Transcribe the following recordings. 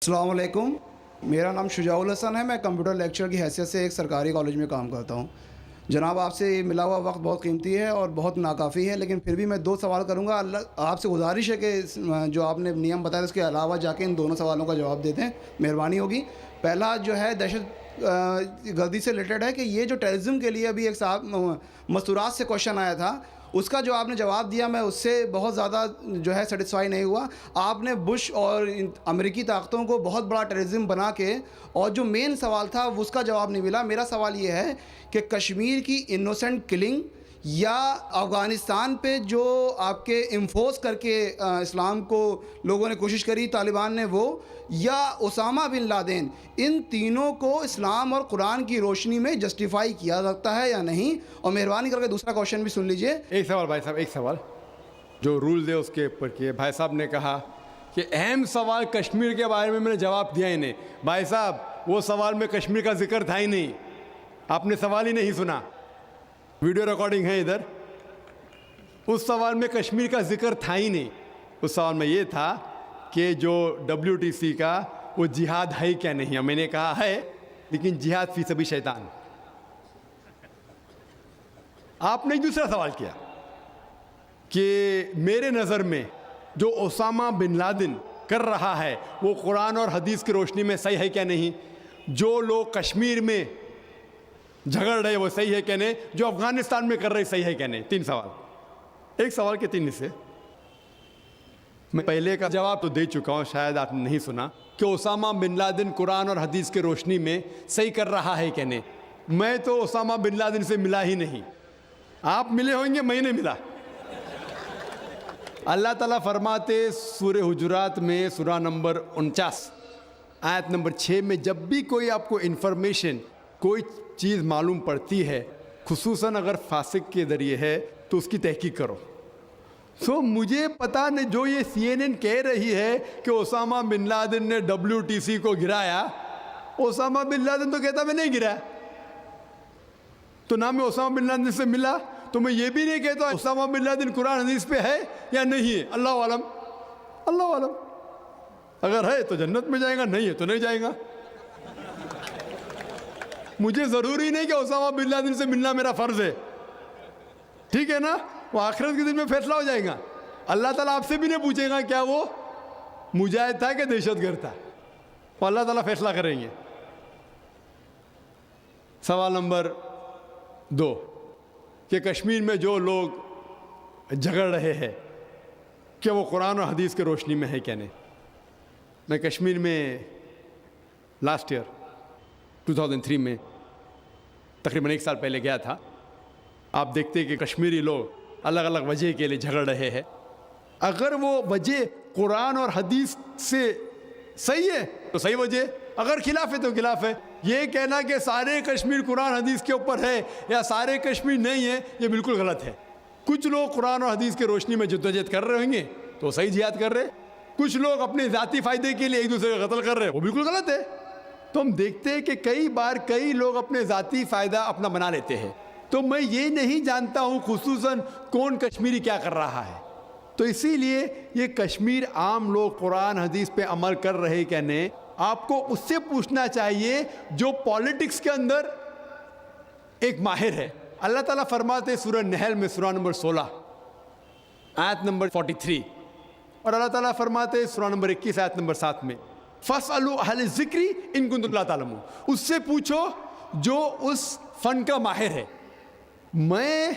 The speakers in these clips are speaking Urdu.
السلام علیکم، میرا نام شجاع الحسن ہے. میں کمپیوٹر لیکچر کی حیثیت سے ایک سرکاری کالج میں کام کرتا ہوں. جناب، آپ سے ملا ہوا وقت بہت قیمتی ہے اور بہت ناکافی ہے، لیکن پھر بھی میں 2 سوال کروں گا. آپ سے گزارش ہے کہ جو آپ نے نیم بتایا اس کے علاوہ جا کے ان دونوں سوالوں کا جواب دے دیں، مہربانی ہوگی. پہلا جو ہے دہشت گردی سے ریلیٹڈ ہے کہ یہ جو ٹیررزم کے لیے ابھی ایک صاحب مستورات سے کوشچن آیا تھا، اس کا جو آپ نے جواب دیا میں اس سے بہت زیادہ جو ہے سیٹسفائی نہیں ہوا. آپ نے بش اور امریکی طاقتوں کو بہت بڑا ٹیررزم بنا کے، اور جو مین سوال تھا اس کا جواب نہیں ملا. میرا سوال یہ ہے کہ کشمیر کی انوسنٹ کلنگ یا افغانستان پہ جو آپ کے انفورس کر کے اسلام کو لوگوں نے کوشش کری، طالبان نے، وہ یا اسامہ بن لادن، ان تینوں کو اسلام اور قرآن کی روشنی میں جسٹیفائی کیا سکتا ہے یا نہیں؟ اور مہربانی کر کے دوسرا کوشچن بھی سن لیجئے. ایک سوال بھائی صاحب، ایک سوال جو رولز ہے اس کے اوپر کیے. بھائی صاحب نے کہا کہ اہم سوال کشمیر کے بارے میں نے جواب دیا ہی نہیں. بھائی صاحب، وہ سوال میں کشمیر کا ذکر تھا ہی نہیں. آپ نے سوال ہی نہیں سنا. ویڈیو ریکارڈنگ ہے ادھر. اس سوال میں کشمیر کا ذکر تھا ہی نہیں. اس سوال میں یہ تھا کہ جو WTC کا وہ جہاد ہے کیا نہیں. میں نے کہا ہے، لیکن جہاد فی سبیل شیطان. آپ نے دوسرا سوال کیا کہ میرے نظر میں جو اسامہ بن لادن کر رہا ہے وہ قرآن اور حدیث کی روشنی میں صحیح ہے کیا نہیں. جو لوگ کشمیر میں جھگڑ رہے وہ صحیح ہے کیا نہیں. جو افغانستان میں کر رہے صحیح ہے کیا نہیں. 3 سوال، ایک سوال کے 3 حصے. میں پہلے کا جواب تو دے چکا ہوں، شاید آپ نے نہیں سنا، کہ اسامہ بن لادن قرآن اور حدیث کی روشنی میں صحیح کر رہا ہے کیا نہیں. میں تو اسامہ بن لادن سے ملا ہی نہیں. آپ ملے ہوئیں گے، میں نہیں ملا. اللہ تعالیٰ فرماتے سورہ حجرات میں سورہ نمبر 49 آیت نمبر 6 میں، جب بھی کوئی آپ کو انفارمیشن، کوئی چیز معلوم پڑتی ہے، خصوصاً اگر فاسق کے ذریعے ہے، تو اس کی تحقیق کرو. مجھے پتا نہیں، جو یہ CNN کہہ رہی ہے کہ اسامہ بن لادن نے WTC کو گرایا، اسامہ بن لادن تو کہتا میں نہیں گرایا. تو نہ میں اسامہ بن لادن سے ملا، تو میں یہ بھی نہیں کہتا اسامہ بن لادن قرآن حدیث پہ ہے یا نہیں ہے. اللہ عالم، اللہ عالم. اگر ہے تو جنت میں جائے گا، نہیں ہے تو نہیں جائے گا. مجھے ضروری نہیں کہ اسامہ بن لادن سے ملنا میرا فرض ہے. ٹھیک ہے نا؟ وہ آخرت کے دن میں فیصلہ ہو جائے گا. اللہ تعالیٰ آپ سے بھی نہیں پوچھے گا کیا وہ مجاہد تھا کہ دہشت گرد تھا. وہ اللہ تعالیٰ فیصلہ کریں گے. سوال نمبر 2 کہ کشمیر میں جو لوگ جھگڑ رہے ہیں کہ وہ قرآن اور حدیث کی روشنی میں ہے کیا نہیں. میں کشمیر میں لاسٹ ایئر 2003 میں تقریباً 1 سال پہلے گیا تھا. آپ دیکھتے کہ کشمیری لوگ الگ الگ وجہ کے لیے جھگڑ رہے ہیں. اگر وہ وجہ قرآن اور حدیث سے صحیح ہے تو صحیح وجہ، اگر خلاف ہے تو خلاف ہے. یہ کہنا کہ سارے کشمیر قرآن حدیث کے اوپر ہے یا سارے کشمیر نہیں ہے، یہ بالکل غلط ہے. کچھ لوگ قرآن اور حدیث کی روشنی میں جدوجہد کر رہے ہوں گے تو صحیح جہاد کر رہے. کچھ لوگ اپنے ذاتی فائدے کے لیے ایک دوسرے کا قتل کر رہے، وہ بالکل غلط ہے. تو ہم دیکھتے ہیں کہ کئی بار کئی لوگ اپنے ذاتی فائدہ اپنا بنا لیتے ہیں. تو میں یہ نہیں جانتا ہوں خصوصاً کون کشمیری کیا کر رہا ہے. تو اسی لیے یہ کشمیر عام لوگ قرآن حدیث پہ عمل کر رہے کیا نہیں، آپ کو اس سے پوچھنا چاہیے جو پالیٹکس کے اندر ایک ماہر ہے. اللہ تعالیٰ فرماتے سورہ نحل میں سورہ نمبر 16 آیت نمبر 43، اور اللہ تعالیٰ فرماتے سورہ نمبر 21 آیت نمبر 7 میں، فَاسْأَلُوا أَهْلَ الذِّكْرِ إِن كُنتُمْ لَا تَعْلَمُونَ. اس سے پوچھو جو اس فن کا ماہر ہے. میں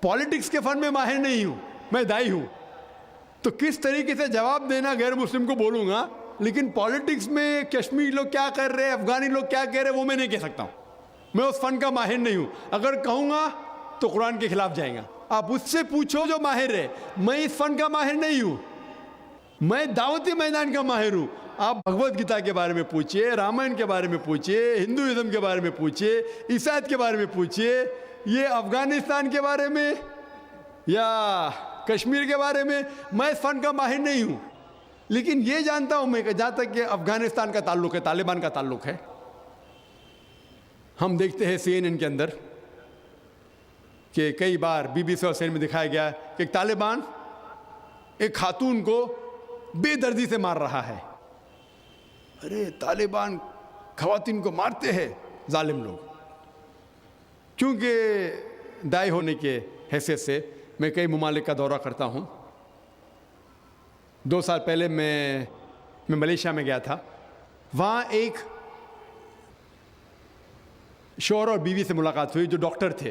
پالیٹکس کے فن میں ماہر نہیں ہوں، میں دائی ہوں. تو کس طریقے سے جواب دینا غیر مسلم کو بولوں گا، لیکن پالیٹکس میں کشمیری لوگ کیا کر رہے ہیں، افغانی لوگ کیا کہہ رہے ہیں، وہ میں نہیں کہہ سکتا ہوں. میں اس فن کا ماہر نہیں ہوں. اگر کہوں گا تو قرآن کے خلاف جائیں گا. آپ اس سے پوچھو جو ماہر ہے. میں اس فن کا ماہر نہیں ہوں، میں دعوتی میدان کا ماہر ہوں. آپ بھگوت گیتا کے بارے میں پوچھئے، رامائن کے بارے میں پوچھئے، ہندوازم کے بارے میں پوچھئے، عیسائیت کے بارے میں پوچھئے. یہ افغانستان کے بارے میں یا کشمیر کے بارے میں میں اس فن کا ماہر نہیں ہوں. لیکن یہ جانتا ہوں میں کہ جہاں تک کہ افغانستان کا تعلق ہے، طالبان کا تعلق ہے، ہم دیکھتے ہیں CNN کے اندر کہ کئی بار BBC اور CNN میں دکھایا گیا کہ ایک طالبان ایک خاتون کو بے دردی سے مار رہا ہے. ارے طالبان خواتین کو مارتے ہیں ظالم لوگ. کیونکہ دائی ہونے کے حیثیت سے میں کئی ممالک کا دورہ کرتا ہوں. 2 سال پہلے میں ملیشیا میں گیا تھا. وہاں ایک شوہر اور بیوی سے ملاقات ہوئی جو ڈاکٹر تھے.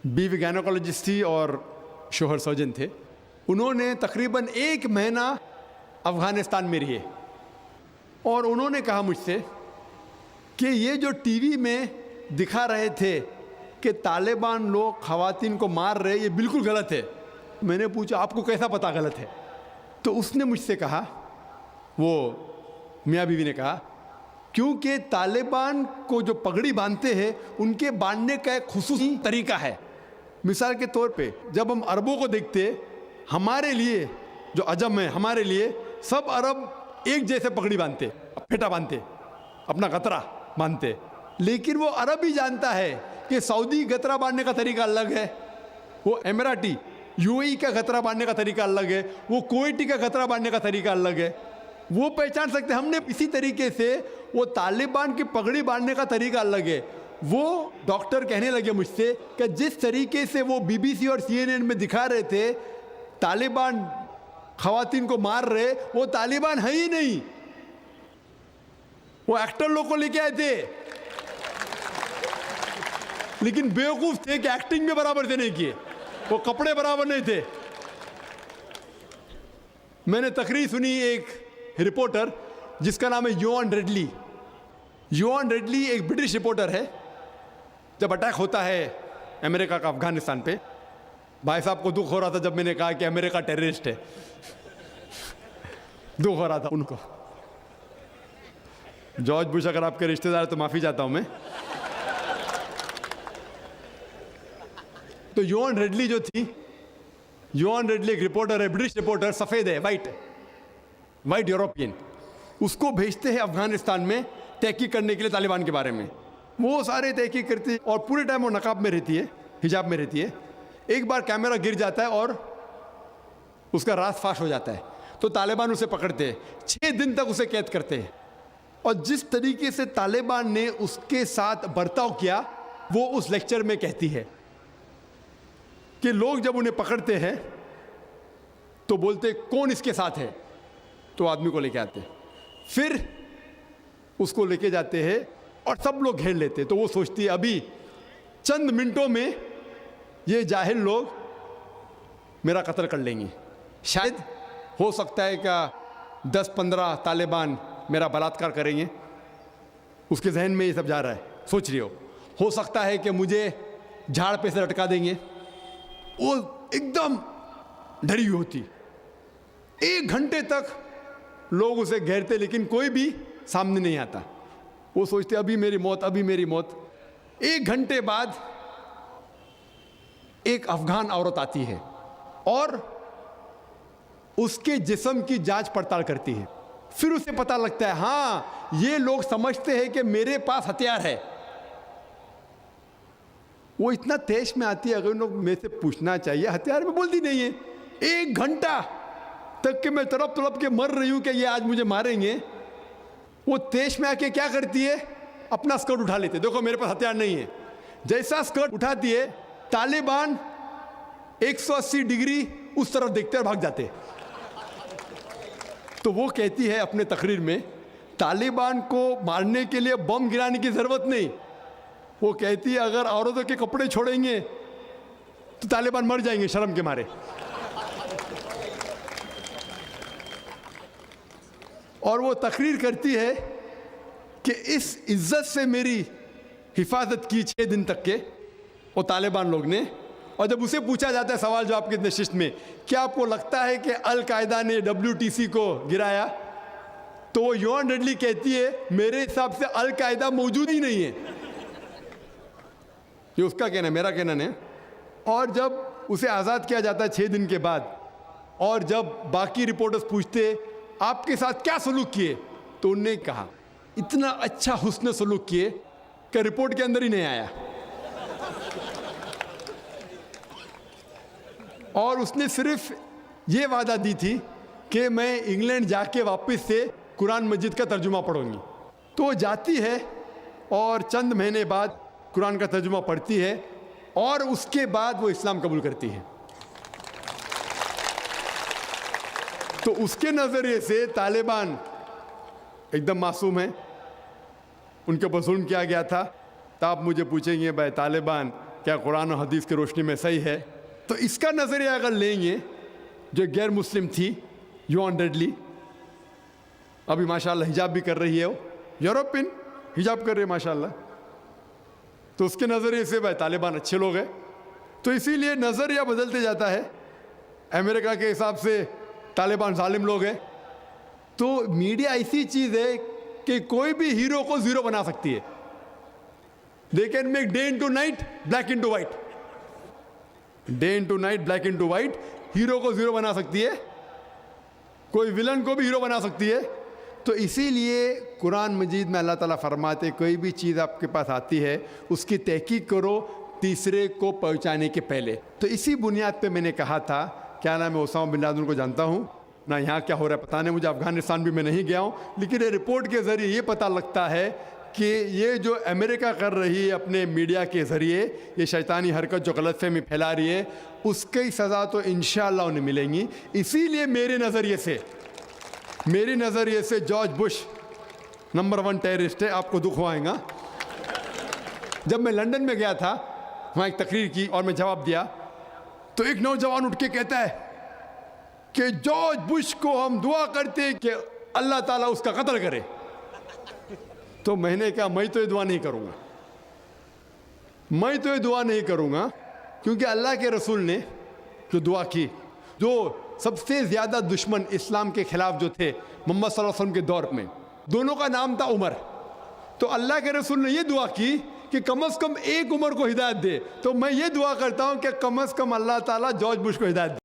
بیوی گائنوکالوجسٹ تھی اور شوہر سرجن تھے. انہوں نے تقریباً 1 مہینہ افغانستان میں رہے اور انہوں نے کہا مجھ سے کہ یہ جو ٹی وی میں دکھا رہے تھے کہ طالبان لوگ خواتین کو مار رہے، یہ بالکل غلط ہے. میں نے پوچھا آپ کو کیسا پتہ غلط ہے؟ تو اس نے مجھ سے کہا، وہ میاں بیوی نے کہا، کیونکہ طالبان کو جو پگڑی باندھتے ہیں ان کے باندھنے کا ایک خصوصی طریقہ ہے. مثال کے طور پہ جب ہم عربوں کو دیکھتے، ہمارے لیے جو عجم ہے، ہمارے لیے سب عرب ایک جیسے پگڑی باندھتے، پھیٹا باندھتے، اپنا غترہ باندھتے. لیکن وہ عرب ہی جانتا ہے کہ سعودی غترہ باندھنے کا طریقہ الگ ہے، وہ اماراتی یو اے ای کا غترہ باندھنے کا طریقہ الگ ہے، وہ کویٹی کا غترہ باندھنے کا طریقہ الگ ہے. وہ پہچان سکتے. ہم نے اسی طریقے سے وہ طالبان کی پگڑی باندھنے کا طریقہ الگ ہے. وہ ڈاکٹر کہنے لگے مجھ سے کہ جس طریقے سے وہ بی بی سی اور سی این این میں دکھا رہے تھے طالبان خواتین کو مار رہے، وہ طالبان ہے ہی نہیں، وہ ایکٹر لوگ کو لے کے آئے تھے، لیکن بیوقوف تھے کہ ایکٹنگ میں برابر سے نہیں کیے، وہ کپڑے برابر نہیں تھے. میں نے تقریر سنی ایک رپورٹر جس کا نام ہے یوان ریڈلی. یوان ریڈلی ایک برٹش رپورٹر ہے. جب اٹیک ہوتا ہے امریکہ کا افغانستان پہ، بھائی صاحب کو دکھ ہو رہا تھا جب میں نے کہا کہ امریکہ ٹیررسٹ ہے، دکھ ہو رہا تھا ان کو. جارج بش اگر آپ کے رشتہ دار تو معافی چاہتا ہوں میں. تو یوان ریڈلی جو تھی، یوان ریڈلی ایک رپورٹر ہے، برٹش رپورٹر، سفید ہے، وائٹ یوروپین. اس کو بھیجتے ہیں افغانستان میں تحقیق کرنے کے لیے طالبان کے بارے میں. وہ سارے تحقیق کرتے اور پورے ٹائم وہ نقاب میں رہتی ہے، حجاب میں رہتی ہے. ایک بار کیمرہ گر جاتا ہے اور اس کا راز فاش ہو جاتا ہے تو طالبان اسے پکڑتے ہیں، 6 دن تک اسے قید کرتے ہیں. اور جس طریقے سے طالبان نے اس کے ساتھ برتاؤ کیا وہ اس لیکچر میں کہتی ہے کہ لوگ جب انہیں پکڑتے ہیں تو بولتے کون اس کے ساتھ ہے، تو آدمی کو لے کے آتے، پھر اس کو لے کے جاتے ہیں اور سب لوگ گھیر لیتے. تو وہ سوچتی ہے ابھی چند منٹوں میں یہ جاہل لوگ میرا قتل کر لیں گے. شاید ہو سکتا ہے کہ 10-15 طالبان میرا بلاತ್ಕಾರ کریں گے. اس کے ذہن میں یہ سب جا رہا ہے، سوچ رہی ہو سکتا ہے کہ مجھے جھاڑ پہ سے لٹکا دیں گے. وہ ایک دم ڈری ہوئی ہوتی. 1 گھنٹے تک لوگ اسے گھیرتے لیکن کوئی بھی سامنے نہیں آتا. وہ سوچتے ابھی میری موت، ابھی میری موت. 1 گھنٹے بعد ایک افغان عورت آتی ہے اور اس کے جسم کی جانچ پڑتال کرتی ہے. پھر اسے پتہ لگتا ہے ہاں یہ لوگ سمجھتے ہیں کہ میرے پاس ہتھیار ہے. وہ اتنا تیش میں آتی ہے، اگر لوگ میں سے پوچھنا چاہیے ہتھیار میں بولتی نہیں ہے. 1 گھنٹہ تک کہ میں تڑپ کے مر رہی ہوں کہ یہ آج مجھے ماریں گے. وہ تیش میں آ کے کیا کرتی ہے، اپنا اسکرٹ اٹھا لیتے، دیکھو میرے پاس ہتھیار نہیں ہے. جیسا اسکرٹ اٹھاتی ہے طالبان 180 ڈگری اس طرف دیکھتے اور بھاگ جاتے. تو وہ کہتی ہے اپنے تقریر میں طالبان کو مارنے کے لیے بم گرانے کی ضرورت نہیں. وہ کہتی ہے اگر عورتوں کے کپڑے چھوڑیں گے تو طالبان مر جائیں گے شرم کے مارے. اور وہ تقریر کرتی ہے کہ اس عزت سے میری حفاظت کی 6 دن تک کے وہ طالبان لوگ نے. اور جب اسے پوچھا جاتا ہے سوال جواب کی نشست میں کیا آپ کو لگتا ہے کہ القاعدہ نے WTC کو گرایا، تو وہ یوان ریڈلی کہتی ہے میرے حساب سے القاعدہ موجود ہی نہیں ہے. یہ اس کا کہنا ہے، میرا کہنا نہیں. اور جب اسے آزاد کیا جاتا ہے 6 دن کے بعد، اور جب باقی رپورٹرز پوچھتے آپ کے ساتھ کیا سلوک کیے، تو انہوں نے کہا اتنا اچھا حسن سلوک کیے کہ رپورٹ کے اندر ہی نہیں آیا. اور اس نے صرف یہ وعدہ دی تھی کہ میں انگلینڈ جا کے واپس سے قرآن مجید کا ترجمہ پڑھوں گی. تو وہ جاتی ہے اور چند مہینے بعد قرآن کا ترجمہ پڑھتی ہے اور اس کے بعد وہ اسلام قبول کرتی ہے. تو اس کے نظریے سے طالبان ایک دم معصوم ہیں, ان کے اوپر ظلم کیا گیا تھا. تو آپ مجھے پوچھیں گے بھائی طالبان کیا قرآن و حدیث کی روشنی میں صحیح ہے؟ تو اس کا نظریہ اگر لیں گے, جو غیر مسلم تھی یوان ڈیڈلی, ابھی ماشاءاللہ حجاب بھی کر رہی ہے, وہ یورپین حجاب کر رہی ہے ماشاءاللہ, تو اس کے نظریے سے بھائی طالبان اچھے لوگ ہیں. تو اسی لیے نظریہ بدلتے جاتا ہے. امریکہ کے حساب سے طالبان ظالم لوگ ہیں. تو میڈیا ایسی چیز ہے کہ کوئی بھی ہیرو کو زیرو بنا سکتی ہے. They can make day into night black into white, day into night black into white. Hero کو زیرو بنا سکتی ہے, کوئی ولن کو بھی ہیرو بنا سکتی ہے. تو اسی لیے قرآن مجید میں اللہ تعالیٰ فرماتے کوئی بھی چیز آپ کے پاس آتی ہے اس کی تحقیق کرو تیسرے کو پہنچانے کے پہلے. تو اسی بنیاد پہ میں نے کہا تھا, کیا نام ہے, اسامہ بن لادن کو جانتا ہوں نہ, یہاں کیا ہو رہا ہے پتہ نہیں مجھے, افغانستان بھی میں نہیں گیا ہوں, لیکن یہ رپورٹ کے ذریعے یہ پتہ لگتا ہے کہ یہ جو امریکہ کر رہی ہے اپنے میڈیا کے ذریعے یہ شیطانی حرکت جو غلط فہمی پھیلا رہی ہے, اس کی سزا تو انشاءاللہ انہیں ملیں گی. اسی لیے میرے نظریے سے جارج بش نمبر 1 ٹیررسٹ ہے. آپ کو دکھ ہوائیں گا. جب میں لندن میں گیا تھا, وہاں ایک تقریر کی اور میں جواب دیا, تو ایک نوجوان اٹھ کے کہتا ہے کہ جارج بش کو ہم دعا کرتے کہ اللہ تعالیٰ اس کا قتل کرے. تو میں نے کہا میں تو یہ دعا نہیں کروں گا, کیونکہ اللہ کے رسول نے جو دعا کی, جو سب سے زیادہ دشمن اسلام کے خلاف جو تھے محمد صلی اللہ علیہ وسلم کے دور میں, دونوں کا نام تھا عمر. تو اللہ کے رسول نے یہ دعا کی کہ کم از کم ایک عمر کو ہدایت دے. تو میں یہ دعا کرتا ہوں کہ کم از کم اللہ تعالیٰ جارج بش کو ہدایت دے.